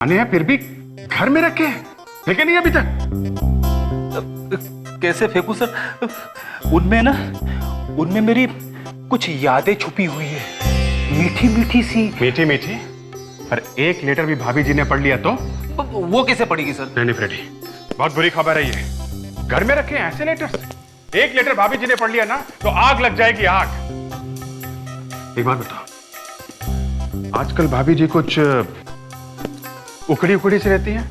आने हैं फिर भी घर में रखे हैं, फेंके नहीं अभी तक। कैसे फेंकू सर? उनमें मेरी कुछ यादें छुपी हुई है, मीठी मीठी सी। मीठी मीठी? पर एक लेटर भी भाभी जी ने पढ़ लिया तो? वो कैसे पढ़ेगी सर? नहीं फ्रेडी, बहुत बुरी खबर है ये। घर में रखे हैं ऐसे लेटर्स, एक लेटर भाभी जी ने पढ़ लिया ना तो आग लग जाएगी, आग। एक बात बताओ, आजकल भाभी जी कुछ उखड़ी उखड़ी से रहती हैं?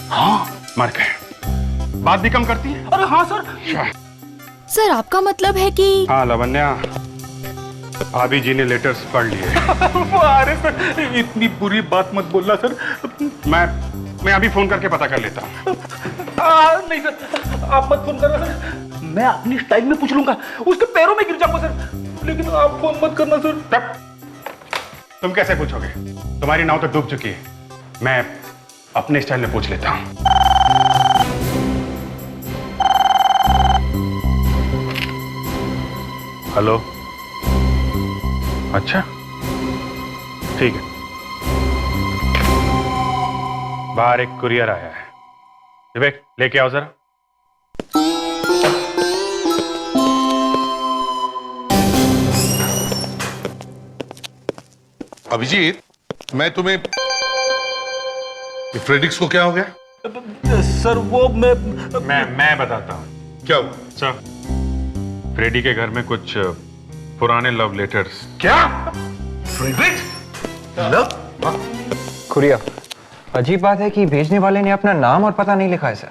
हाँ, मर गए। बात भी कम करती है। अरे हाँ सर। सर आपका मतलब है कि? हाँ लवन्या, भाभी जी ने लेटर्स पढ़ लिए। अरे सर, इतनी बुरी बात मत बोलना सर। मैं अभी फोन करके पता कर लेता हूँ। नहीं सर, आप मत फोन करना सर, मैं अपनी स्टाइल में पूछ लूंगा, उसके पैरों में गिर जाऊंगा सर, लेकिन आप फोन मत करना सर। तब तुम कैसे पूछोगे? तुम्हारी नाव तो डूब चुकी है, मैं अपने स्टाइल में पूछ लेता हूँ। हेलो, अच्छा ठीक है, बाहर एक कुरियर आया है, विवेक लेके आओ जरा। अभिजीत, मैं तुम्हें, फ्रेडिक्स को क्या हो गया? सर वो मैं बताता हूँ क्या हुआ? सर, फ्रेडी के घर में कुछ पुराने लव लेटर्स। क्या? फ्रेडिक्स? लव? खुरिया, अजीब बात है कि भेजने वाले ने अपना नाम और पता नहीं लिखा है सर।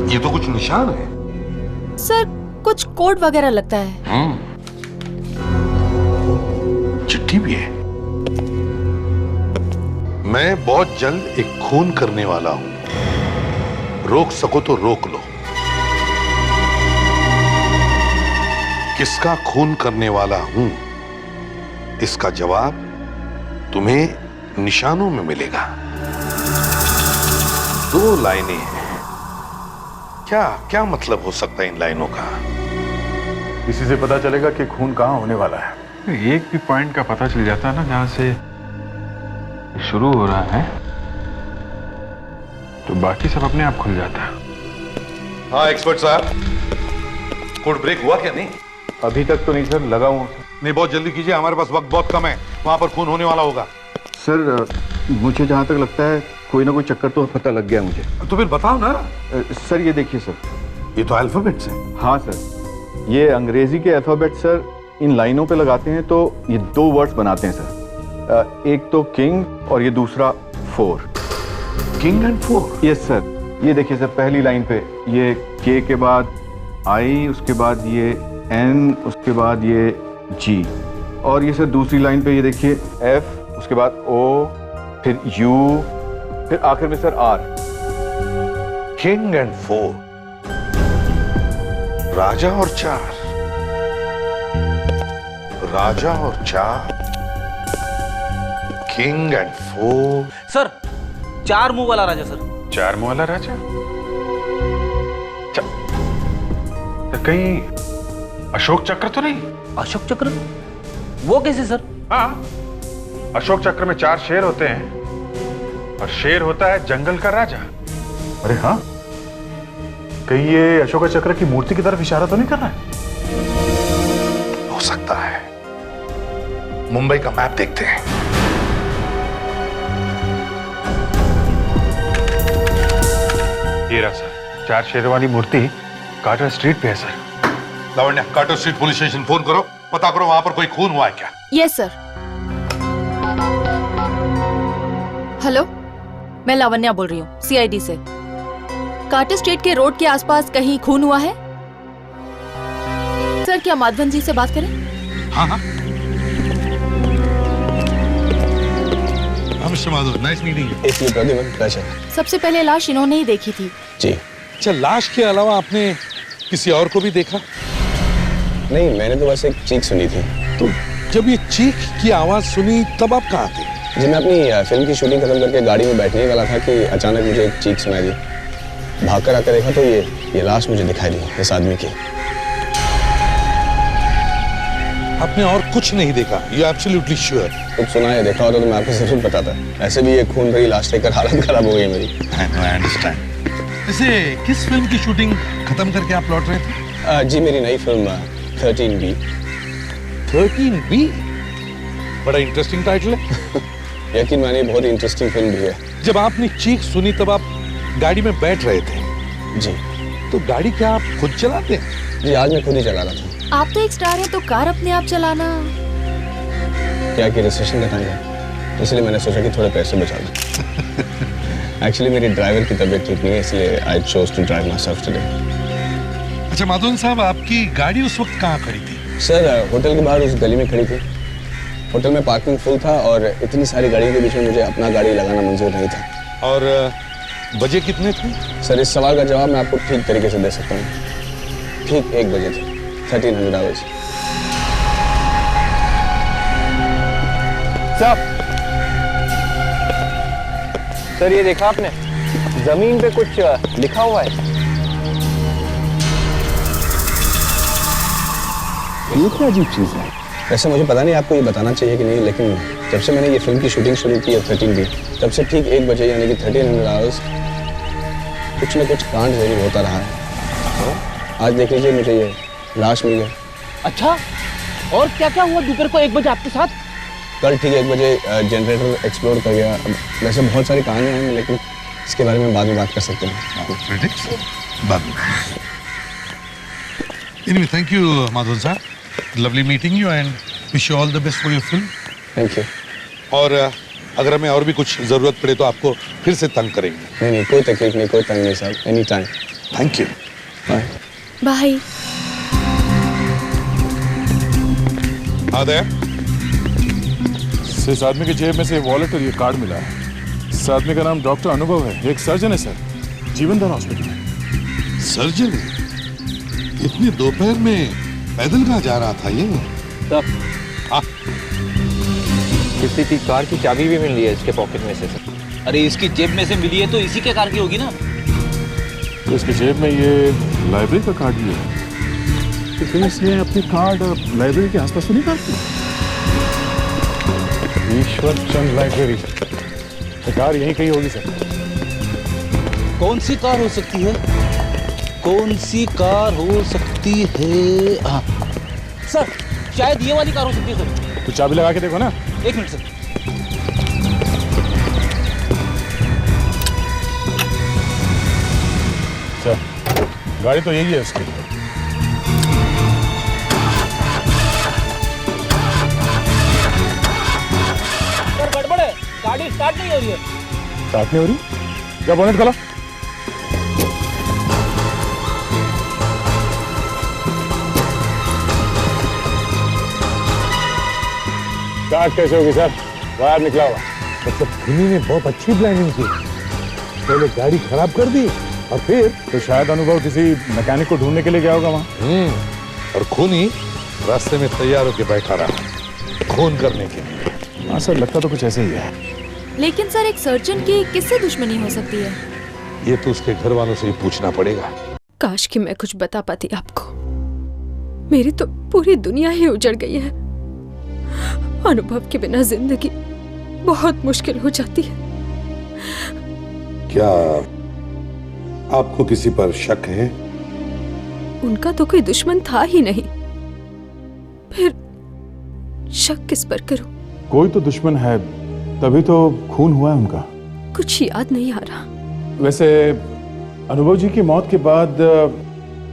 ये तो कुछ निशान है। सर कुछ कोड वगैरह लगता है। चिट्ठी भी है। मैं बहुत जल्द एक खून करने वाला हूं, रोक सको तो रोक लो। किसका खून करने वाला हूं, इसका जवाब तुम्हें निशानों में मिलेगा। 2 लाइनें हैं। क्या मतलब हो सकता है इन लाइनों का? इसी से पता चलेगा कि खून कहाँ होने वाला है। एक भी पॉइंट का पता चल जाता है ना जहां से शुरू हो रहा है, तो बाकी सब अपने आप खुल जाता है। हाँ एक्सपर्ट साहब, कोड ब्रेक हुआ क्या? नहीं अभी तक तो नहीं सर, लगा हूं। नहीं, बहुत जल्दी कीजिए, हमारे पास वक्त बहुत कम है। वहां पर खून होने वाला होगा। सर मुझे जहाँ तक लगता है कोई ना कोई चक्कर तो पता लग गया मुझे। तो फिर बताओ ना। सर ये देखिए सर, ये तो अल्फाबेट्स हैं। हाँ सर, ये अंग्रेजी के अल्फाबेट सर इन लाइनों पे लगाते हैं तो ये 2 वर्ड्स बनाते हैं सर। एक तो किंग और ये दूसरा 4। King and 4? Yes sir. ये देखिए सर, पहली लाइन पे ये के के बाद आई, उसके बाद ये एन, उसके बाद ये जी, और ये सर दूसरी लाइन पे ये देखिए एफ, उसके बाद ओ, फिर यू, फिर आखिर में सर आर। किंग एंड 4, राजा और 4, राजा और 4, किंग एंड 4। सर 4 मुंह वाला राजा सर। 4 मुंह वाला राजा? तो कहीं अशोक चक्र तो नहीं? अशोक चक्र? वो कैसे सर? हाँ, अशोक चक्र में 4 शेर होते हैं और शेर होता है जंगल का राजा। अरे हाँ, कहीं ये अशोक चक्र की मूर्ति की तरफ इशारा तो नहीं कर रहा है? हो सकता है। मुंबई का मैप देखते हैं। ये रहा सर, 4 शेर वाली मूर्ति कार्टर स्ट्रीट पे है sir. Lavanya, Carter street police station phone करो, पता करो वहां पर कोई खून हुआ है क्या। Yes sir. हेलो, मैं लावण्या बोल रही हूँ सीआईडी से। कार्टर स्ट्रीट के रोड के आसपास कहीं खून हुआ है? सर क्या माधवन जी से बात करें? हाँ हाँ। Mister Madhav, nice meeting you. सबसे पहले लाश इन्होंने ही देखी थी। जी। अच्छा, लाश के अलावा आपने किसी और को भी देखा? नहीं, मैंने तो बस एक चीख सुनी थी। तो जब ये चीख की आवाज सुनी तब आप कहाँ थे? जी मैं अपनी फिल्म की शूटिंग खत्म करके गाड़ी में बैठने ही वाला था कि अचानक मुझे एक चीख सुनाई दी। भागकर आकर देखा तो ये लाश मुझे दिखाई दी इस आदमी की। आपने और कुछ नहीं देखा? You absolutely sure? कुछ सुना है देखा होता तो मैं आपको जरूर बताता। ऐसे भी ये खून भरी लाश देखकर हालत खराब हो गई मेरी। I understand. वैसे किस फिल्म की शूटिंग खत्म करके आप लौट रहे थे? जी मेरी नई फिल्म 13B। 13B? बड़ा इंटरेस्टिंग टाइटल है। यकीन मानिए बहुत इंटरेस्टिंग फिल्म भी है। जब आपने चीख सुनी तब आप गाड़ी में बैठ रहे थे? जी। तो गाड़ी क्या आप खुद चलाते हैं? जी आज मैं खुद ही चला रहा था। आप तो एक स्टार हैं तो कार अपने आप चलाना। क्या कि रिसेशन का टाइम है इसलिए मैंने सोचा कि थोड़े पैसे बचा लूं। एक्चुअली मेरी ड्राइवर की तबीयत ठीक नहीं है इसलिए I chose to drive myself today. अच्छा माधवन साहब, आपकी गाड़ी उस वक्त कहाँ खड़ी थी? सर होटल के बाहर उस गली में खड़ी थी। होटल में पार्किंग फुल था और इतनी सारी गाड़ियों के बीच में मुझे अपना गाड़ी लगाना मंजूर नहीं था। और बजे कितने थे? सर इस सवाल का जवाब मैं आपको ठीक तरीके से दे सकता हूँ। ठीक 1 बजे थे। 1300 आवर्स। सर ये देखा आपने, जमीन पे कुछ लिखा हुआ है। ये क्या अजीब चीज है? वैसे मुझे पता नहीं आपको ये बताना चाहिए कि नहीं, लेकिन जब से मैंने ये फिल्म की शूटिंग शुरू की है 13B, तब से ठीक 1 बजे यानी कि 1300 आवर्स कुछ न कुछ कांड जरूर होता रहा है। आज देख लीजिए मुझे ये लाश मिल गई। अच्छा, और क्या क्या हुआ दोपहर को 1 बजे आपके साथ? कल ठीक 1 बजे जनरेटर एक्सप्लोड कर गया। अब वैसे बहुत सारी कहानियां हैं लेकिन इसके बारे में बाद में बात कर सकते हैं। Anyway, thank you, Madhavan sir. Lovely meeting you and wish you all the best for your film. Thank you. और अगर हमें और भी कुछ जरूरत पड़े तो आपको फिर से तंग करेंगे। नहीं नहीं कोई तकलीफ नहीं, कोई तंग नहीं साहब, any time. Thank you. Bye. Bye. आदर इस आदमी की जेब में से वॉलेट और ये कार्ड मिला है। इस आदमी का नाम डॉक्टर अनुभव है, एक सर्जन है सर, जीवनदान हॉस्पिटल में। सर्जन? इतनी दोपहर में पैदल कहाँ जा रहा था ये? किसी की कार की चाबी भी मिल रही है इसके पॉकेट में से सर। अरे इसकी जेब में से मिली है तो इसी के कार की होगी ना। तो इसकी जेब में ये लाइब्रेरी का कार्ड भी है। तो पुलिस ने अपने कार्ड लाइब्रेरी के आसपास तो नहीं काटती? ईश्वर चंद लाइब्रेरी, कार यहीं कहीं होगी सर। कौन सी कार हो सकती है? कौन सी कार हो सकती है? हाँ सर, शायद ये वाली कार हो सकती है सर। तो चाबी लगा के देखो ना। 1 मिनट सर। सर गाड़ी तो यही है उसकी। सर गड़बड़ है, गाड़ी स्टार्ट नहीं हो रही है। स्टार्ट नहीं हो रही? क्या बोनेट खोलो। स्टार्ट कैसे होगी सर? वायर निकला हुआ। मतलब खुनी ने बहुत अच्छी प्लानिंग की। पहले गाड़ी खराब कर दी और फिर तो शायद अनुभव किसी मैकेनिक को ढूंढने के लिए गया होगा वहाँ। और खूनी रास्ते में तैयार होकर बैठा रहा खून करने के लिए। हाँ सर, लगता तो कुछ ऐसे ही है। लेकिन सर एक सर्जन की किससे दुश्मनी हो सकती है? ये तो उसके घर वालों से ही पूछना पड़ेगा। काश कि मैं कुछ बता पाती आपको। मेरी तो पूरी दुनिया ही उजड़ गई है। अनुभव के बिना जिंदगी बहुत मुश्किल हो जाती है। क्या आपको किसी पर शक है? उनका तो कोई दुश्मन था ही नहीं, फिर शक किस पर करूं? कोई तो दुश्मन है, तभी तो खून हुआ है उनका। कुछ याद नहीं आ रहा। वैसे अनुभव जी की मौत के बाद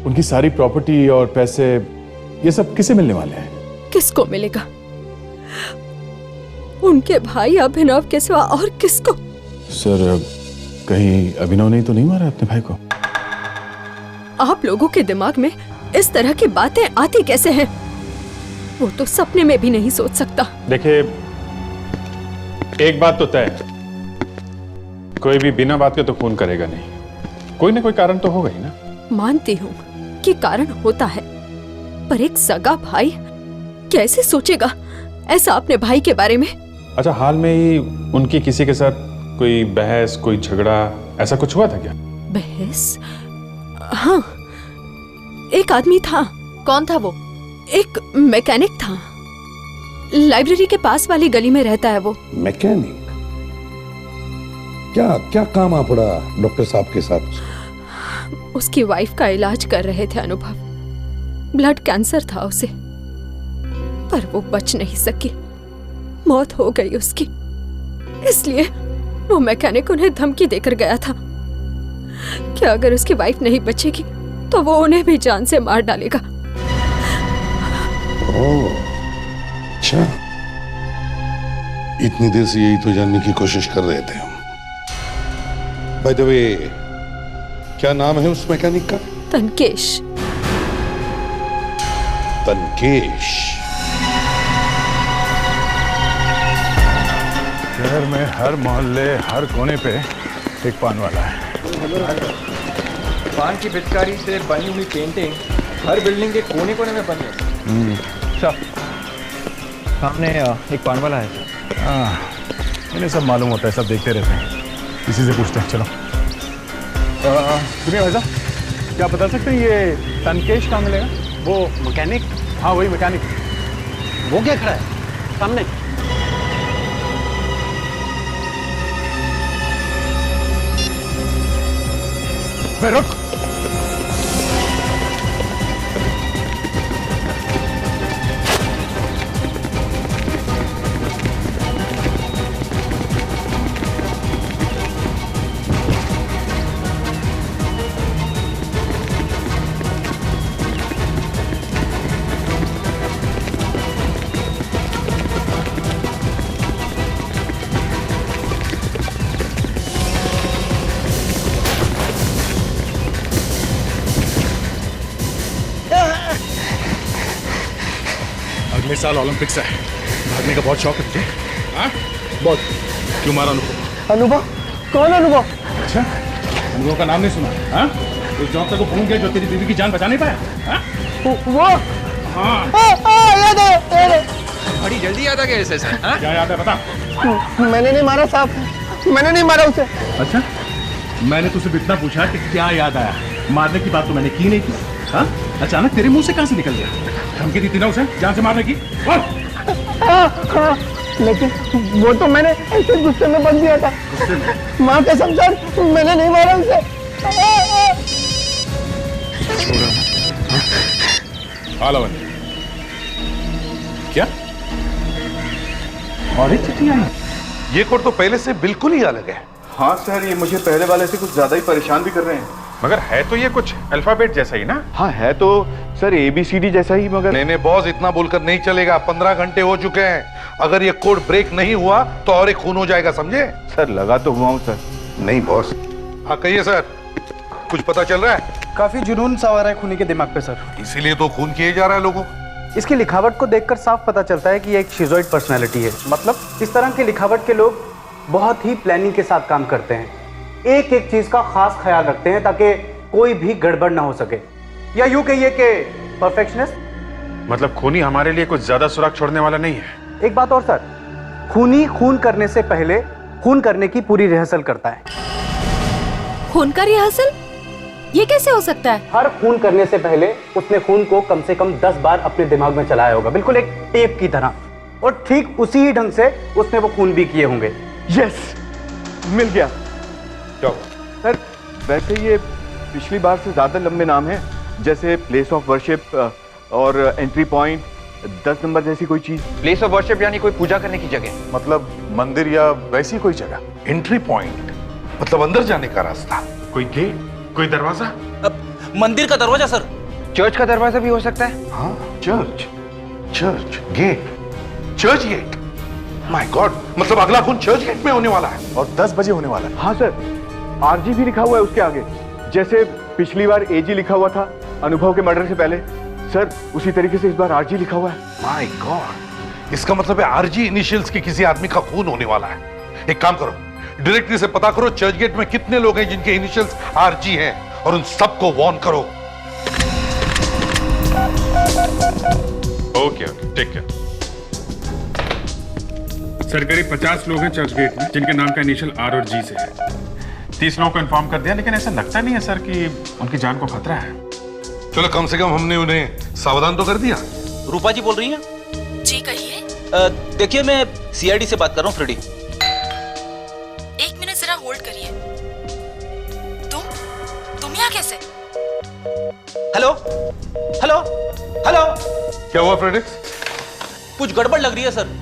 उनकी सारी प्रॉपर्टी और पैसे ये सब किसे मिलने वाले हैं? किसको मिलेगा? उनके भाई अभिनव के सिवा और किसको? सर कहीं अभिनव ने तो नहीं मारा अपने भाई को? आप लोगों के दिमाग में इस तरह की बातें आती कैसे हैं? वो तो सपने में भी नहीं सोच सकता। देखिए एक बात तो तय, कोई भी बिना बात के तो खून करेगा नहीं। कोई ना कोई कारण तो होगा ही ना। मानती हूँ कि कारण होता है, पर एक सगा भाई कैसे सोचेगा ऐसा अपने भाई के बारे में? अच्छा, हाल में ही उनकी किसी के साथ कोई बहस, कोई झगड़ा, ऐसा कुछ हुआ था क्या? बहस? हाँ, एक आदमी था। कौन था वो? एक मैकेनिक था। लाइब्रेरी के पास वाली गली में रहता है वो। मैकेनिक? क्या क्या काम आ पड़ा डॉक्टर साहब के साथ? उसकी वाइफ का इलाज कर रहे थे अनुभव। ब्लड कैंसर था उसे, पर वो बच नहीं सकी, मौत हो गई उसकी। इसलिए वो मैकेनिक उन्हें धमकी देकर गया था कि अगर उसकी वाइफ नहीं बचेगी तो वो उन्हें भी जान से मार डालेगा। ओह, अच्छा, इतनी देर से यही तो जानने की कोशिश कर रहे थे हम। बाय द वे, क्या नाम है उस मैकेनिक का? तनकेश। तनकेश। शहर में हर मोहल्ले, हर कोने पे एक पान वाला है। पान की पिचकारी से बनी हुई पेंटिंग हर बिल्डिंग के कोने कोने में बनी है। अच्छा, सामने एक पान वाला है। हाँ, इन्हें सब मालूम होता है, सब देखते रहते हैं। इसी से पूछते हैं, चलो। सुनिए भाई साहब, क्या बता सकते हैं ये तनकेश कहाँ मिलेगा? वो मैकेनिक? हाँ, वही मैकेनिक। वो क्या खड़ा है सामने? रुक। अगले साल ओलंपिक्स है, भागने का बहुत शौक है तुझे? हाँ? बहुत। क्यों मारा अनुभव? अनुभव? कौन अनुभव? अच्छा, अनुभव का नाम नहीं सुना? हाँ? उस डॉक्टर को फोन किया जो तेरी बीवी की जान बचा नहीं पाया? हाँ? वो? हाँ। याद है। बड़ी जल्दी याद आ गया ऐसे। हाँ? क्या याद है बता? मैंने नहीं मारा साहब, मैंने नहीं मारा उसे। अच्छा, मैंने तुझसे इतना पूछा कि क्या याद आया, मारने की बात तो मैंने की नहीं थी। हाँ? अचानक तेरे मुंह से कहां से निकल गया? धमकी दी थी ना उसे जान से मारने की? हाँ, लेकिन वो तो मैंने ऐसे गुस्से में बन दिया था। माँ कसम सर, मैंने नहीं मारा उसे। लवन्या, क्या? और एक चिट्ठी आई? ये कोड तो पहले से बिल्कुल ही अलग है। हाँ सर, ये मुझे पहले वाले से कुछ ज्यादा ही परेशान भी कर रहे हैं। मगर है तो ये कुछ अल्फाबेट जैसा ही ना? हाँ है तो सर ABCD जैसा ही, मगर नहीं बॉस, इतना बोलकर नहीं चलेगा। 15 घंटे हो चुके हैं। अगर ये कोड ब्रेक नहीं हुआ तो और एक खून हो जाएगा, समझे? सर लगा तो हुआ हूँ सर। नहीं बॉस। हाँ कहिए सर, कुछ पता चल रहा है? काफी जुनून सा आ रहा है खूनी के दिमाग पे सर। इसीलिए तो खून किए जा रहा है लोगों। इसकी लिखावट को देखकर साफ पता चलता है कि ये एक शिजोइड पर्सनैलिटी है। मतलब इस तरह की लिखावट के लोग बहुत ही प्लानिंग के साथ काम करते हैं, एक एक चीज का खास ख्याल रखते हैं ताकि कोई भी गड़बड़ ना हो सके, या यूं कहिए कि परफेक्शनिस्ट। मतलब खूनी हमारे लिए कुछ ज्यादा सुराग छोड़ने वाला नहीं है। एक बात और सर, खूनी खून करने से पहले खून करने की पूरी रिहर्सल करता है। खून का रिहर्सल? ये कैसे हो सकता है? हर खून करने से पहले उसने खून को कम से कम 10 बार अपने दिमाग में चलाया होगा, बिल्कुल एक टेप की तरह, और ठीक उसी ही ढंग से उसने वो खून भी किए होंगे। यस, मिल गया। क्या सर वैसे ये पिछली बार से ज्यादा लंबे नाम हैं, जैसे प्लेस ऑफ वर्शिप और एंट्री पॉइंट, 10 नंबर जैसी कोई चीज। प्लेस ऑफ वर्शिप यानी कोई पूजा करने की जगह? मतलब मंदिर या वैसी कोई जगह? एंट्री पॉइंट मतलब अंदर जाने का रास्ता। कोई गेट, कोई दरवाजा? मंदिर का दरवाजा सर। चर्च का दरवाजा भी हो सकता है। हाँ, Churchgate, Churchgate. My god, मतलब अगला खून चर्च गेट में होने वाला है और 10 बजे होने वाला है। हाँ सर, RG भी लिखा हुआ है उसके आगे, जैसे पिछली बार AG लिखा हुआ था अनुभव के मर्डर से पहले। सर उसी तरीके से इस बार RG लिखा हुआ है। माय गॉड, इसका मतलब है RG इनिशियल्स के किसी आदमी का खून होने वाला है। एक काम करो, डायरेक्टली से पता करो चर्च गेट में कितने लोग हैं जिनके इनिशियल्स RG हैं, और उन सबको वार्न करो। Okay, take care. सर करीब 50 लोग हैं चर्च गेट में जिनके नाम का इनिशियल आर और जी से है। 30 लोगों को इन्फॉर्म कर दिया, लेकिन ऐसा लगता नहीं है सर कि उनकी जान को खतरा है। चलो कम से कम हमने उन्हें सावधान तो कर दिया। रूपा जी बोल रही हैं? जी कहिए। देखिए मैं सीआईडी से बात कर रहा हूँ, फ्रेडी। 1 मिनट जरा होल्ड करिए। तुम यहाँ कैसे? हेलो हेलो हेलो, क्या हुआ फ्रेडिक्स? कुछ गड़बड़ लग रही है सर।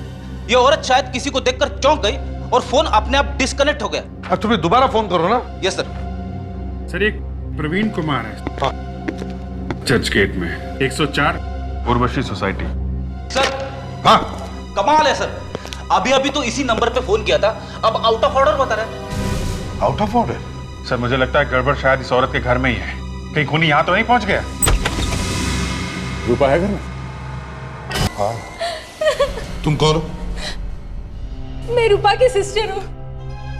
ये औरत शायद किसी को देखकर चौंक गई और फोन अपने आप डिस्कनेक्ट हो गया। अब तुम्हें दोबारा फोन करो ना। Yes sir. सर एक प्रवीण कुमार है चर्च गेट में 104 उर्वशी सोसाइटी। सर हाँ कमाल है सर, अभी अभी तो इसी नंबर पे फोन किया था, अब आउट ऑफ ऑर्डर बता रहा है। Out of order? सर मुझे लगता है गड़बड़ शायद इस औरत के घर में ही है। कहीं खूनी यहाँ तो नहीं पहुंच गया? रूपा है घर में? हाँ। तुम कौन हो? मैं रूपा की सिस्टर हूँ।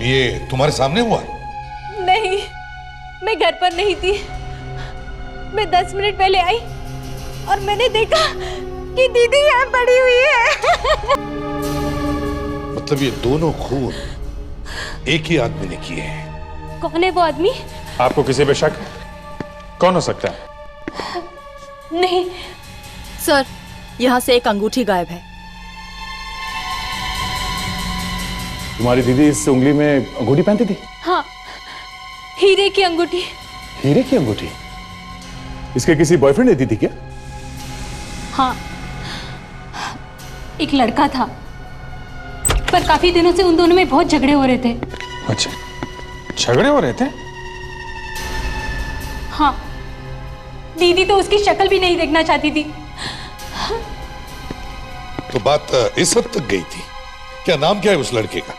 ये तुम्हारे सामने हुआ? नहीं, मैं घर पर नहीं थी। मैं 10 मिनट पहले आई और मैंने देखा कि दीदी यहाँ पड़ी हुई है। मतलब ये दोनों खून एक ही आदमी ने किए हैं। कौन है वो आदमी? आपको किसी पे शक है? कौन हो सकता है? नहीं सर, यहाँ से एक अंगूठी गायब है। तुम्हारी दीदी इस उंगली में अंगूठी पहनती थी? हाँ, हीरे की अंगूठी। हीरे की अंगूठी? इसके किसी बॉयफ्रेंड ने दी थी क्या? हाँ, एक लड़का था, पर काफी दिनों से उन दोनों में बहुत झगड़े हो रहे थे। अच्छा, झगड़े हो रहे थे? हाँ, दीदी तो उसकी शक्ल भी नहीं देखना चाहती थी। तो बात इस हद तक गई थी। क्या नाम क्या है उस लड़के का?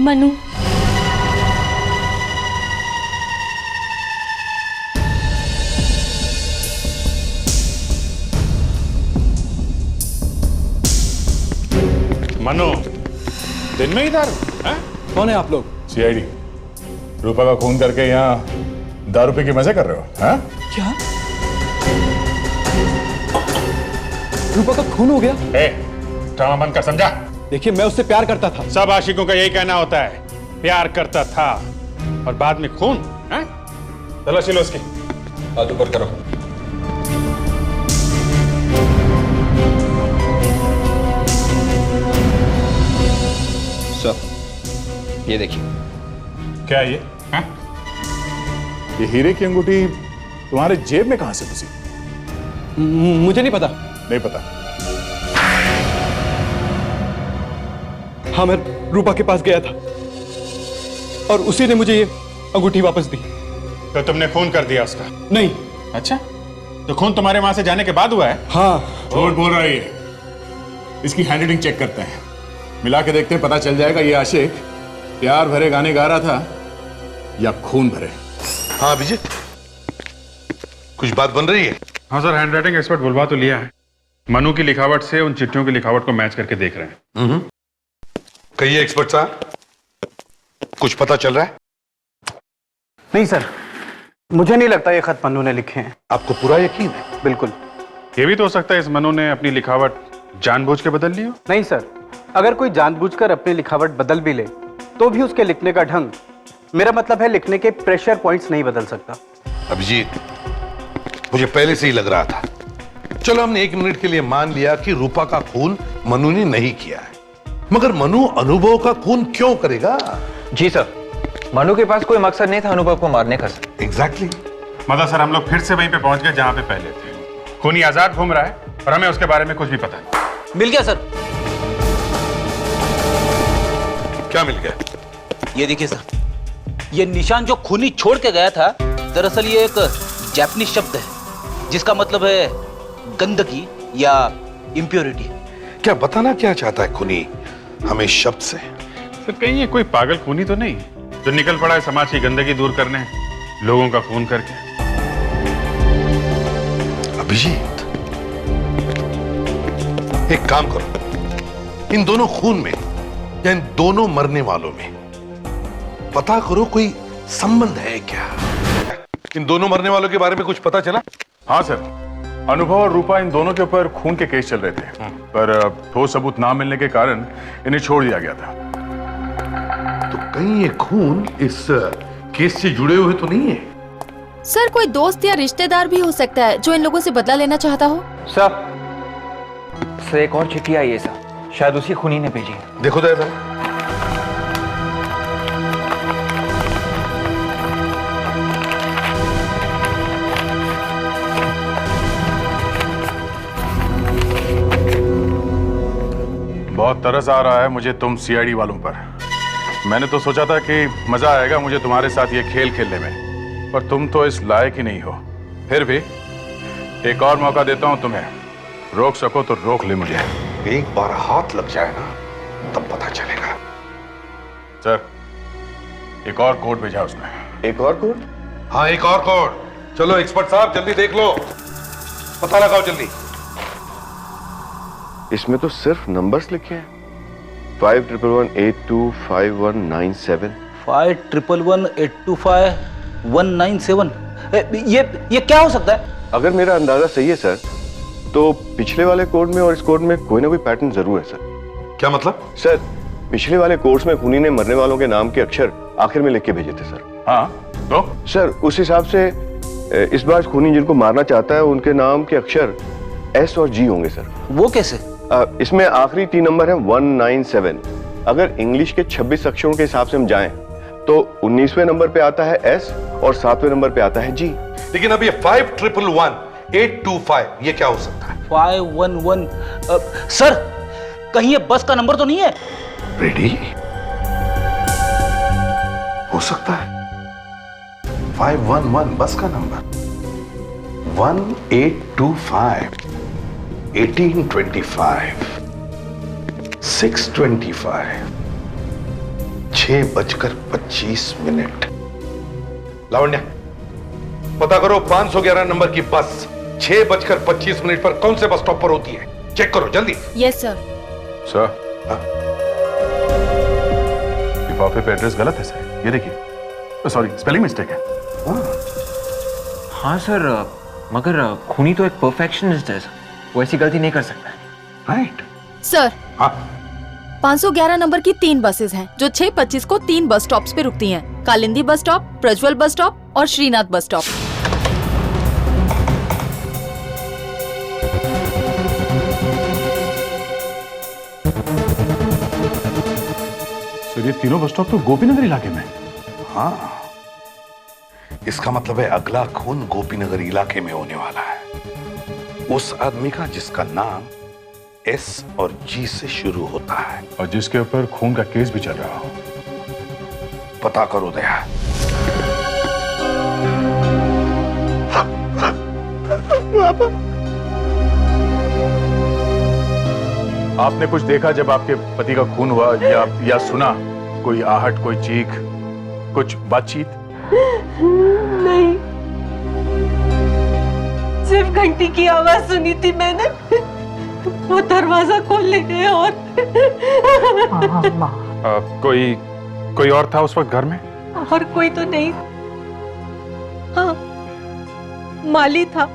मनु। मनु, दिन में ही दारू? कौन है आप लोग? सीआईडी। रूपा का खून करके यहाँ दारू पी के मजे कर रहे हो? हाँ? क्या? रूपा का खून हो गया? ड्रामा बंद कर, समझा? देखिए, मैं उससे प्यार करता था। सब आशिकों का यही कहना होता है, प्यार करता था और बाद में खून। तलाशी लो उसकी। हाथ ऊपर करो। सर ये देखिए। क्या ये? हाँ? ये हीरे की अंगूठी तुम्हारे जेब में कहां से घुसी? मुझे नहीं पता। नहीं पता? हाँ, मैं रूपा के पास गया था और उसी ने मुझे ये अंगूठी वापस दी। तो तुमने खून कर दिया उसका? नहीं। अच्छा, तो खून तुम्हारे वहां से जाने के बाद हुआ है? हाँ। झूठ बोल रहा है ये। इसकी हैंडराइटिंग चेक करते हैं, मिला के देखते हैं, पता चल जाएगा ये आशिक प्यार भरे गाने गा रहा था या खून भरे। हाँ अभिजीत, कुछ बात बन रही है? हाँ सर, हैंडराइटिंग एक्सपर्ट बुलवा तो लिया है। मनु की लिखावट से उन चिट्ठियों की लिखावट को मैच करके देख रहे हैं। कहिए एक्सपर्ट साहब, कुछ पता चल रहा है? नहीं सर, मुझे नहीं लगता ये खत मनु ने लिखे हैं। आपको पूरा यकीन है? बिल्कुल। ये भी तो हो सकता है इस मनु ने अपनी लिखावट जानबूझ के बदल ली हो। नहीं सर, अगर कोई जानबूझकर अपनी लिखावट बदल भी ले तो भी उसके लिखने का ढंग, मेरा मतलब है लिखने के प्रेशर पॉइंट्स नहीं बदल सकता। अभिजीत, मुझे पहले से ही लग रहा था। चलो हमने 1 मिनट के लिए मान लिया कि रूपा का खून मनु ने नहीं किया है, मगर मनु अनुभव का खून क्यों करेगा? जी सर, मनु के पास कोई मकसद नहीं था अनुभव को मारने का। एग्जैक्टली। मतलब सर, हम लोग फिर से वहीं पे पहुंच गए जहां पे पहले थे। खूनी आजाद घूम रहा है और हमें उसके बारे में कुछ भी पता नहीं। मिल गया सर। क्या मिल गया? ये देखिए सर, ये निशान जो खूनी छोड़ के गया था, दरअसल ये एक जापानीज शब्द है जिसका मतलब है गंदगी या इम्प्योरिटी। क्या बताना क्या चाहता है खूनी हमें शब्द से? सर कहीं ये कोई पागल खूनी तो नहीं जो निकल पड़ा है समाज की गंदगी दूर करने, लोगों का खून करके? अभिजीत, एक काम करो, इन दोनों खून में या इन दोनों मरने वालों में पता करो कोई संबंध है क्या? इन दोनों मरने वालों के बारे में कुछ पता चला? हाँ सर, अनुभव और रूपा इन दोनों के ऊपर खून के केस चल रहे थे, पर ठोस सबूत ना मिलने के कारण इन्हें छोड़ दिया गया था। तो कहीं ये खून इस केस से जुड़े हुए तो नहीं है? सर, कोई दोस्त या रिश्तेदार भी हो सकता है जो इन लोगों से बदला लेना चाहता हो। सर एक और चिट्ठी आई है सर, शायद उसी खूनी ने भेजी है। देखो दादा। बहुत तरस आ रहा है मुझे तुम सीआईडी वालों पर। मैंने तो सोचा था कि मजा आएगा मुझे तुम्हारे साथ ये खेल खेलने में, पर तुम तो इस लायक ही नहीं हो। फिर भी एक और मौका देता हूं तुम्हें, रोक सको तो रोक ले मुझे। एक बार हाथ लग जाए ना तब पता चलेगा। सर, एक और कोड भेजा उसने। एक और कोड? हाँ, एक और कोड। चलो एक्सपर्ट साहब जल्दी देख लो, पता लगाओ जल्दी। इसमें तो सिर्फ नंबर्स लिखे हैं। 5111825197। 5111825197। ये क्या हो सकता है? अगर मेरा अंदाजा सही है सर, तो पिछले वाले कोड में और इस कोड में कोई ना कोई पैटर्न जरूर है सर। क्या मतलब? सर, पिछले वाले कोर्स में खूनी ने मरने वालों के नाम के अक्षर आखिर में लिख के भेजे थे सर। हाँ तो? सर, उस हिसाब से इस बार खूनी जिनको मारना चाहता है उनके नाम के अक्षर एस और जी होंगे सर। वो कैसे? इसमें आखिरी 3 नंबर है 197। अगर इंग्लिश के 26 अक्षरों के हिसाब से हम जाएं तो 19वें नंबर पे आता है एस और 7वें नंबर पे आता है जी। लेकिन अब ये 51118225 ये क्या हो सकता है? 511 सर, कहीं ये बस का नंबर तो नहीं है? रेडी? हो सकता है 511 बस का नंबर। 1825 1825 625 6:25। लावण्या, पता करो 511 नंबर की बस 6:25 पर कौन से बस स्टॉप पर होती है। चेक करो जल्दी। Yes sir. सर, लिफाफे पे एड्रेस गलत है सर, ये देखिए। सॉरी, स्पेलिंग मिस्टेक है। हाँ सर, मगर खूनी तो एक परफेक्शनिस्ट है सर, वो ऐसी गलती नहीं कर सकता। Right sir. हाँ। 511 नंबर की 3 बसेस हैं जो 6:25 को 3 बस स्टॉप्स पे रुकती हैं। Kalindi bus stop, Prajwal bus stop और श्रीनाथ बस स्टॉप। सर, ये तीनों बस स्टॉप तो गोपीनगर इलाके में। हाँ, इसका मतलब है अगला खून गोपीनगर इलाके में होने वाला है। उस आदमी का जिसका नाम एस और जी से शुरू होता है और जिसके ऊपर खून का केस भी चल रहा हो। पता करो दया। आपने कुछ देखा जब आपके पति का खून हुआ, या सुना कोई आहट, कोई चीख, कुछ बातचीत? नहीं, सिर्फ घंटी की आवाज सुनी थी मैंने। वो दरवाजा खोलने गए और कोई और था उस वक्त घर में? और कोई तो नहीं। हाँ, माली था,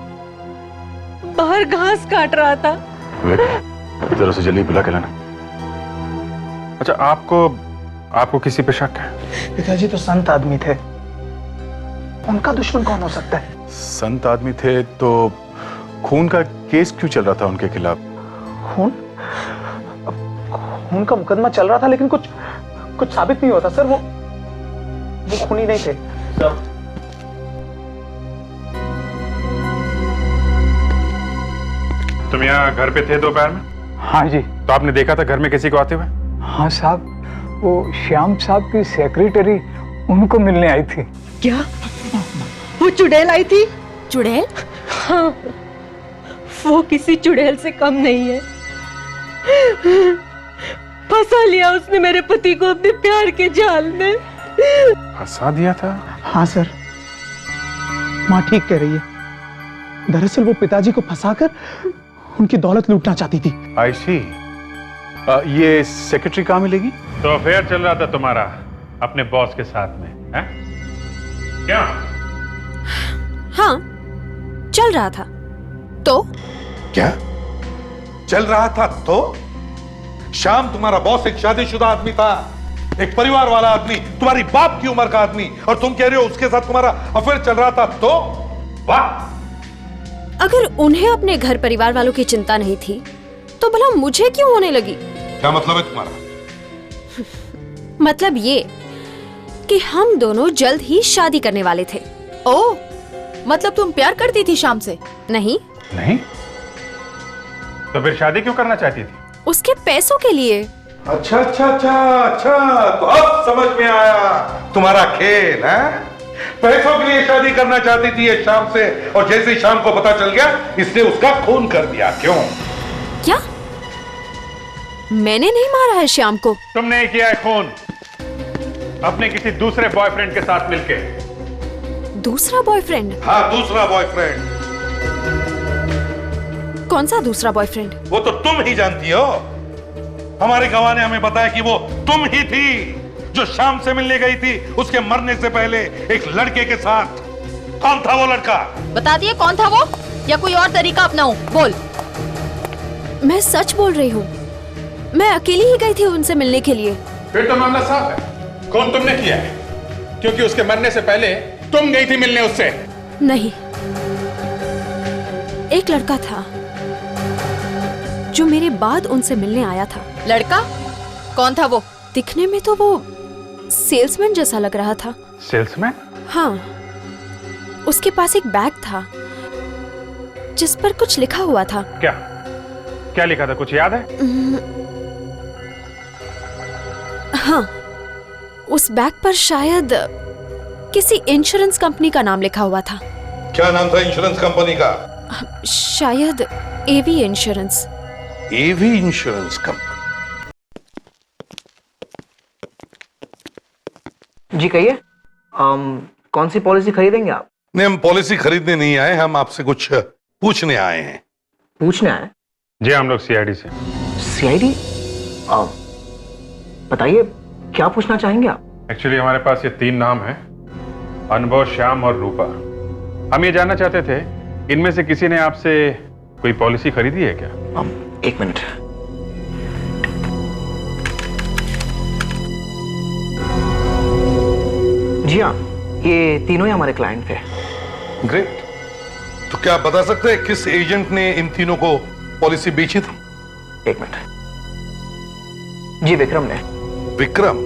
बाहर घास काट रहा था। जरा से जल्दी बुला के लाना। अच्छा, आपको किसी पे शक है? पिताजी तो संत आदमी थे, उनका दुश्मन कौन हो सकता है? संत आदमी थे तो खून का केस क्यों चल रहा था उनके खिलाफ? खून का मुकदमा चल रहा था, लेकिन कुछ साबित नहीं होता सर। वो खूनी नहीं थे सर। तुम यहाँ घर पे थे दोपहर में? हाँ जी। तो आपने देखा था घर में किसी को आते हुए? हाँ साहब, वो श्याम साहब की सेक्रेटरी उनको मिलने आई थी। क्या वो चुड़ैल आई थी? चुड़ैल? हाँ, वो किसी चुड़ैल से कम नहीं है। फंसा लिया उसने मेरे पति को अपने प्यार के जाल में। फंसा दिया था? हाँ सर, माँ ठीक कह रही है। दरअसल वो पिताजी को फंसाकर उनकी दौलत लूटना चाहती थी। आई सी। ये सेक्रेटरी कहाँ मिलेगी? तो अफेयर चल रहा था तुम्हारा अपने बॉस के साथ में, हैं? क्या? हाँ, चल रहा था, तो क्या चल रहा था? तो श्याम तुम्हारा बॉस एक शादीशुदा आदमी था, एक परिवार वाला आदमी, तुम्हारी बाप की उम्र का आदमी, और तुम कह रहे हो उसके साथ तुम्हारा अफेयर चल रहा था। तो वाह! अगर उन्हें अपने घर परिवार वालों की चिंता नहीं थी तो भला मुझे क्यों होने लगी? क्या मतलब है तुम्हारा? मतलब ये कि हम दोनों जल्द ही शादी करने वाले थे। ओह, मतलब तुम प्यार करती थी श्याम से? नहीं। नहीं? तो फिर शादी क्यों करना चाहती थी? उसके पैसों के लिए। अच्छा अच्छा अच्छा अच्छा, तो अब समझ में आया तुम्हारा खेल है। पैसों के लिए शादी करना चाहती थी ये श्याम से, और जैसे ही श्याम को पता चल गया इसने उसका खून कर दिया। क्यों? क्या? मैंने नहीं मारा है श्याम को। तुमने किया है खून अपने किसी दूसरे बॉयफ्रेंड के साथ मिलके। दूसरा बॉयफ्रेंड? हाँ, दूसरा बॉयफ्रेंड। कौन सा दूसरा बॉयफ्रेंड? वो तो तुम ही जानती हो। हमारे गवाह ने हमें बताया कि वो तुम ही थी जो श्याम से मिलने गई थी उसके मरने से पहले एक लड़के के साथ। कौन था वो लड़का? बता दिए कौन था वो, या कोई और तरीका अपनाऊं? बोल। मैं सच बोल रही हूँ, मैं अकेली ही गई थी उनसे मिलने के लिए। फिर तो मामला साफ है, कौन तुमने किया है, क्योंकि उसके मरने से पहले तुम गई थी मिलने उससे। नहीं, एक लड़का था जो मेरे बाद उनसे मिलने आया था। लड़का? कौन था वो? दिखने में तो वो सेल्समैन जैसा लग रहा था। सेल्समैन? हाँ, उसके पास एक बैग था जिस पर कुछ लिखा हुआ था। क्या क्या लिखा था, कुछ याद है? हाँ, उस बैग पर शायद किसी इंश्योरेंस कंपनी का नाम लिखा हुआ था। क्या नाम था इंश्योरेंस कंपनी का? शायद एवी इंश्योरेंस। एवी इंश्योरेंस कंपनी? जी कहिए, कौन सी पॉलिसी खरीदेंगे आप? नहीं, हम पॉलिसी खरीदने नहीं आए, हम आपसे कुछ पूछने आए हैं। पूछने आए? जी, हम लोग सीआईडी से। सीआईडी? बताइए क्या पूछना चाहेंगे आप? एक्चुअली हमारे पास ये 3 नाम हैं, अनुभव, श्याम और रूपा। हम ये जानना चाहते थे इनमें से किसी ने आपसे कोई पॉलिसी खरीदी है क्या? 1 मिनट। जी हाँ, ये तीनों ही हमारे क्लाइंट थे। ग्रेट। तो क्या आप बता सकते हैं किस एजेंट ने इन तीनों को पॉलिसी बेची थी? 1 मिनट। जी, विक्रम ने। विक्रम?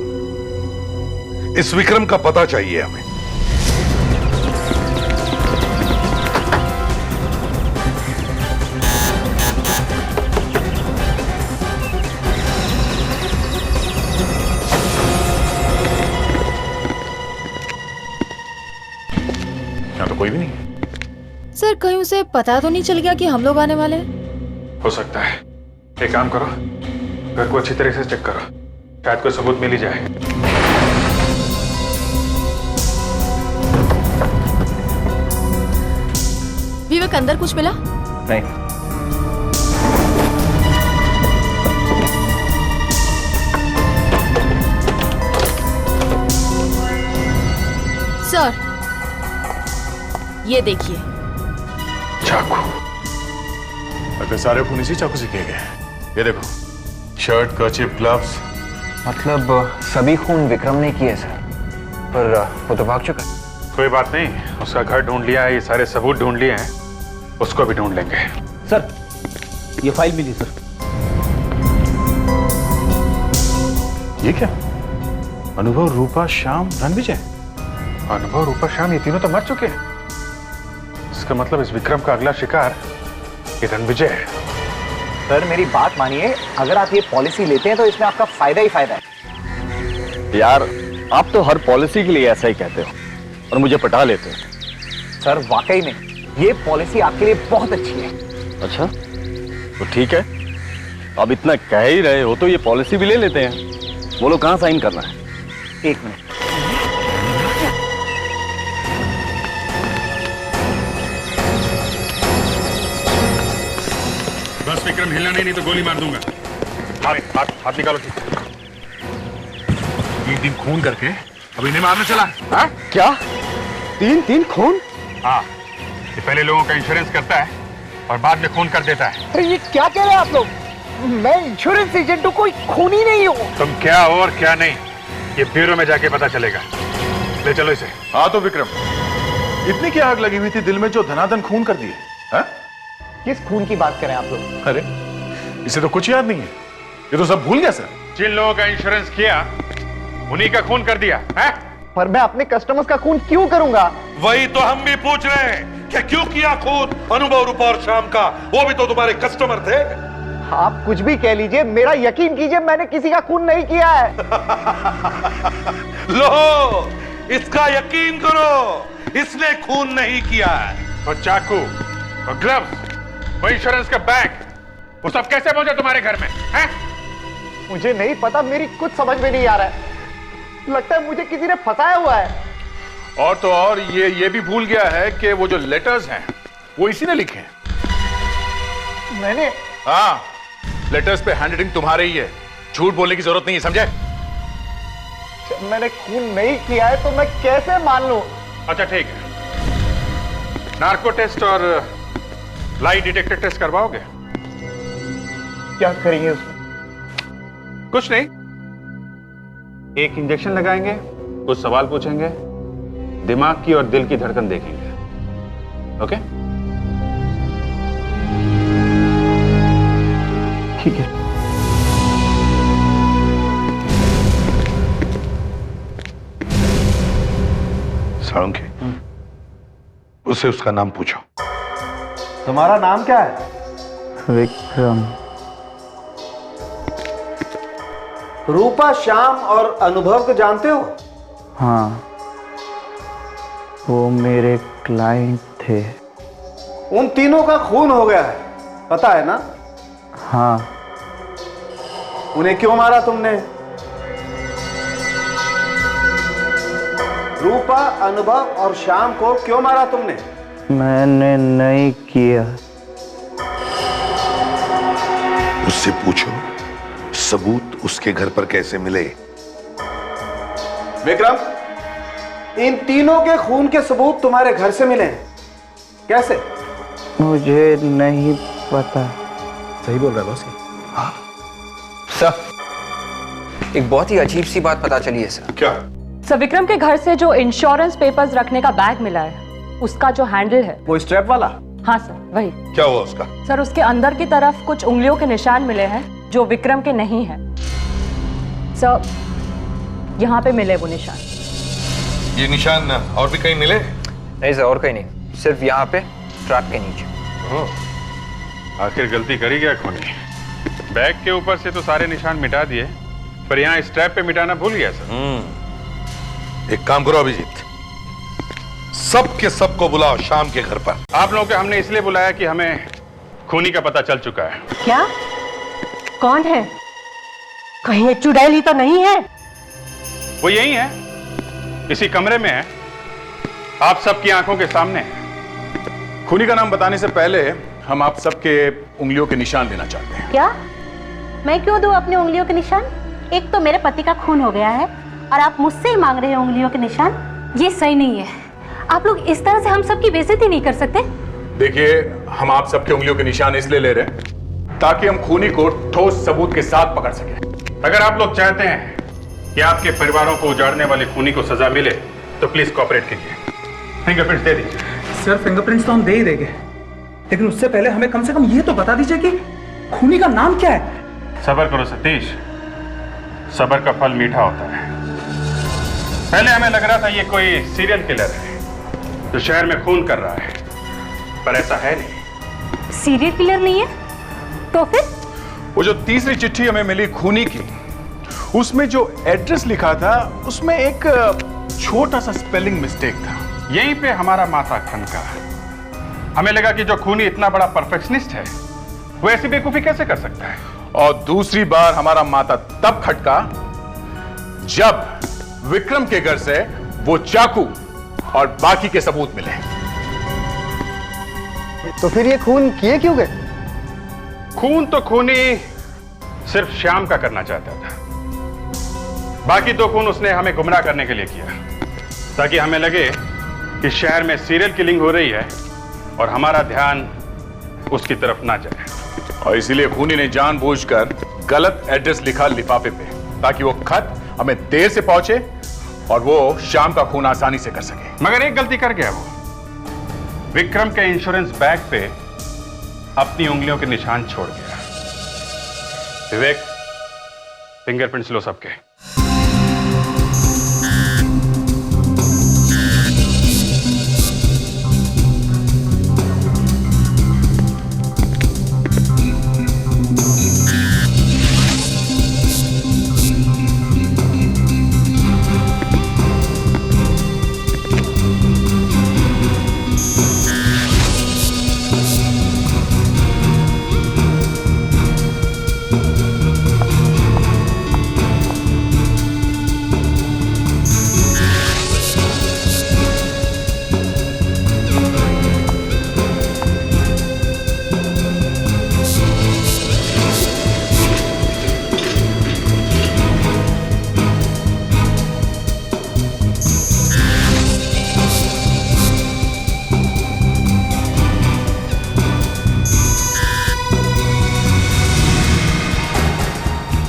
इस विक्रम का पता चाहिए हमें। यहाँ तो कोई भी नहीं। सर, कहीं उसे पता तो नहीं चल गया कि हम लोग आने वाले हैं? हो सकता है। एक काम करो, घर को अच्छी तरह से चेक करो, शायद कोई सबूत मिल ही जाए। विवेक, अंदर कुछ मिला? नहीं। सर, ये देखिए। चाकू। अगर सारे खून इसी चाकू से किए गए। ये देखो, शर्ट, कर्चिफ, ग्लव्स। मतलब सभी खून विक्रम ने किए सर, पर वो तो भाग चुका। कोई बात नहीं, उसका घर ढूंढ लिया है, ये सारे सबूत ढूंढ लिए हैं, उसको भी ढूंढ लेंगे। सर, ये फाइल मिली सर। ये क्या? अनुभव, रूपा, श्याम, रणविजय। अनुभव, रूपा, श्याम, ये तीनों तो मर चुके हैं। इसका मतलब इस विक्रम का अगला शिकार ये रणविजय है। सर मेरी बात मानिए, अगर आप ये पॉलिसी लेते हैं तो इसमें आपका फायदा ही फायदा है। यार, आप तो हर पॉलिसी के लिए ऐसा ही कहते हो और मुझे पटा लेते हो। सर वाकई में ये पॉलिसी आपके लिए बहुत अच्छी है। अच्छा, तो ठीक है, अब इतना कह ही रहे हो तो ये पॉलिसी भी ले लेते हैं। बोलो कहाँ साइन करना है? 1 मिनट। बस विक्रम, हिलना नहीं तो गोली मार दूंगा। हाथ निकालो। ठीक है, 3 दिन खून करके अब इन्हें मारने चला? हाँ? क्या 3 खून? हाँ, ये पहले लोगों का इंश्योरेंस करता है, और बाद में खून कर देता है। अरे ये क्या कह रहे हैं आप लोग? मैं इंश्योरेंस एजेंट हूँ, कोई खूनी नहीं हूँ। तुम क्या हो और क्या नहीं, ये ब्यूरो में जाके पता चलेगा। ले चलो इसे। हाँ तो विक्रम, इतनी क्या आग लगी हुई थी दिल में जो धनाधन खून कर दिए? हाँ? किस खून की बात करें आप लोग? अरे इसे तो कुछ याद नहीं है, ये तो सब भूल गया सर। जिन लोगों का इंश्योरेंस किया उन्हीं का खून कर दिया है? पर मैं अपने कस्टमर्स का खून क्यों करूंगा? वही तो हम भी पूछ रहे हैं कि क्यों किया खून अनुभव, रूपा और श्याम का? वो भी तो तुम्हारे कस्टमर थे। आप कुछ भी कह लीजिए, मेरा यकीन कीजिए, मैंने किसी का खून नहीं किया है। लो, इसका यकीन करो, इसने खून नहीं किया है। और चाकू और ग्लव्स, वो इंश्योरेंस का बैग, वो सब कैसे पहुंचा तुम्हारे घर में? हैं? मुझे नहीं पता, मेरी कुछ समझ में नहीं आ रहा है। लगता है मुझे किसी ने फंसाया हुआ है। और तो और ये भी भूल गया है कि वो जो लेटर्स हैं वो इसी ने लिखे हैं। मैंने? हाँ, लेटर्स पे हैंडराइटिंग तुम्हारे ही है, झूठ बोलने की जरूरत नहीं है, समझे? जब मैंने खून नहीं किया है तो मैं कैसे मान लूं? अच्छा ठीक है, नार्को टेस्ट और लाई डिटेक्टर टेस्ट करवाओगे? क्या करेंगे उसमें? कुछ नहीं, एक इंजेक्शन लगाएंगे, कुछ सवाल पूछेंगे, दिमाग की और दिल की धड़कन देखेंगे। ओके? ठीक है। साळुंखे, उससे उसका नाम पूछो। तुम्हारा नाम क्या है? विक्रम। रूपा, श्याम और अनुभव को जानते हो? हाँ, वो मेरे क्लाइंट थे। उन तीनों का खून हो गया है, पता है ना? हाँ। उन्हें क्यों मारा तुमने? रूपा, अनुभव और श्याम को क्यों मारा तुमने? मैंने नहीं किया। उससे पूछो सबूत उसके घर पर कैसे मिले। विक्रम, इन तीनों के खून के सबूत तुम्हारे घर से मिले हैं, कैसे? मुझे नहीं पता। सही बोल रहा है बॉस। हाँ सर, एक बहुत ही अजीब सी बात पता चली है सर। क्या? सर, विक्रम के घर से जो इंश्योरेंस पेपर्स रखने का बैग मिला है, उसका जो हैंडल है, वो स्ट्रैप वाला? हाँ सर, वही। क्या हुआ उसका? सर, उसके अंदर की तरफ कुछ उंगलियों के निशान मिले हैं जो विक्रम के नहीं हैं। सर, यहाँ पे मिले वो निशान। ये निशान और भी कहीं मिले? नहीं सर, और कहीं नहीं, सिर्फ यहाँ पे ट्रैक के नीचे। आखिर गलती करी क्या खूनी? बैग के ऊपर से तो सारे निशान मिटा दिए, पर यहाँ स्ट्रैप पे मिटाना भूल गया सर। एक काम करो अभिजीत, सबके सबको बुलाओ शाम के घर पर। आप लोगों को हमने इसलिए बुलाया कि हमें खूनी का पता चल चुका है। क्या? कौन है? कहीं ये चुड़ैली तो नहीं है? वो यही है, इसी कमरे में है, आप सबकी आंखों के सामने है। खूनी का नाम बताने से पहले हम आप सबके उंगलियों के निशान लेना चाहते हैं। क्या? मैं क्यों दूं अपनी उंगलियों के निशान? एक तो मेरे पति का खून हो गया है और आप मुझसे ही मांग रहे हैं उंगलियों के निशान। ये सही नहीं है। आप लोग इस तरह से हम सबकी बेइज्जती नहीं कर सकते। देखिए, हम आप सबके उंगलियों के निशान इसलिए ले रहे हैं ताकि हम खूनी को ठोस सबूत के साथ पकड़ सकें। अगर आप लोग चाहते हैं कि आपके परिवारों को उजाड़ने वाले खूनी को सजा मिले तो प्लीज कोऑपरेट कीजिए। फिंगरप्रिंट्स दे दीजिए। सर, फिंगरप्रिंट्स तो हम दे ही देंगे, लेकिन उससे पहले हमें कम से कम ये तो बता दीजिए कि खूनी का नाम क्या है। सब्र करो सतीश, सब्र का फल मीठा होता है। पहले हमें लग रहा था ये कोई सीरियल किलर है जो शहर में खून कर रहा है, पर ऐसा है नहीं। सीरियल किलर नहीं है तो फिर? वो जो तीसरी चिट्ठी हमें मिली खूनी की, उसमें जो एड्रेस लिखा था उसमें एक छोटा सा स्पेलिंग मिस्टेक था। यहीं पे हमारा माथा ठनका। हमें लगा कि जो खूनी इतना बड़ा परफेक्शनिस्ट है वो ऐसी बेवकूफी कैसे कर सकता है। और दूसरी बार हमारा माथा तब खटका जब विक्रम के घर से वो चाकू और बाकी के सबूत मिले। तो फिर ये खून किए क्यों गए? खून तो खूनी सिर्फ श्याम का करना चाहता था, बाकी दो खून उसने हमें गुमराह करने के लिए किया, ताकि हमें लगे कि शहर में सीरियल किलिंग हो रही है और हमारा ध्यान उसकी तरफ ना जाए। और इसीलिए खूनी ने जानबूझकर गलत एड्रेस लिखा लिफाफे पे, ताकि वो खत हमें देर से पहुंचे और वो शाम का खून आसानी से कर सके। मगर एक गलती कर गया वो, विक्रम के इंश्योरेंस बैग पे अपनी उंगलियों के निशान छोड़ गया। विवेक, फिंगरप्रिंट्स लो सबके।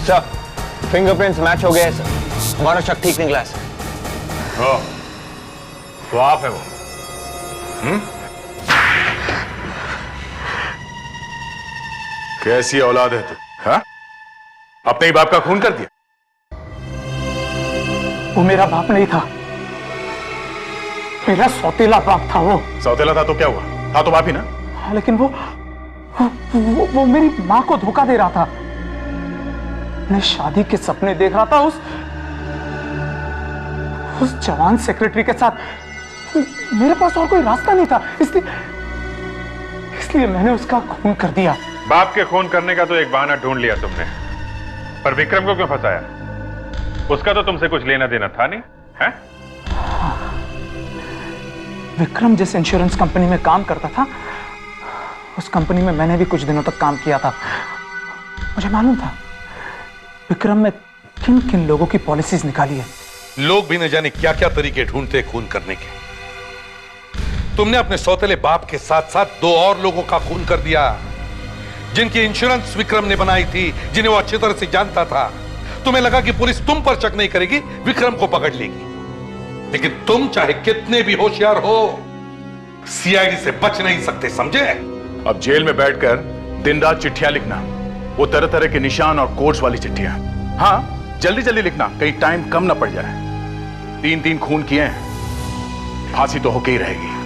सर, फिंगरप्रिंट्स मैच हो गए हैं सर। हमारा शक ठीक निकला है सर। तो आप है वो? कैसी औलाद है तू? हाँ? अपने ही बाप का खून कर दिया? वो मेरा बाप नहीं था, मेरा सौतेला बाप था वो। सौतेला था तो क्या हुआ? था तो बाप ही ना। हाँ, लेकिन वो मेरी माँ को धोखा दे रहा था। मैं शादी के सपने देख रहा था उस जवान सेक्रेटरी के साथ। मेरे पास और कोई रास्ता नहीं था, इसलिए मैंने उसका खून कर दिया। बाप के खून करने का तो एक बहाना ढूंढ लिया तुमने, पर विक्रम को क्यों फंसाया? उसका तो तुमसे कुछ लेना देना था नहीं है? विक्रम जिस इंश्योरेंस कंपनी में काम करता था, उस कंपनी में मैंने भी कुछ दिनों तक काम किया था। मुझे मालूम था विक्रम में किन किन लोगों की पॉलिसीज निकाली है। लोग भी न जाने क्या क्या तरीके ढूंढते खून करने के। तुमने अपने सौतेले बाप के साथ साथ दो और लोगों का खून कर दिया, जिनकी इंश्योरेंस विक्रम ने बनाई थी, जिन्हें वो अच्छी तरह से जानता था। तुम्हें लगा कि पुलिस तुम पर शक नहीं करेगी, विक्रम को पकड़ लेगी। लेकिन तुम चाहे कितने भी होशियार हो, सीआईडी से बच नहीं सकते, समझे? अब जेल में बैठकर दिन रात चिट्ठियां लिखना, वो तरह तरह के निशान और कोड्स वाली चिट्ठियां। हाँ, जल्दी जल्दी लिखना, कहीं टाइम कम ना पड़ जाए। 3-3 खून किए हैं, फांसी तो होके ही रहेगी।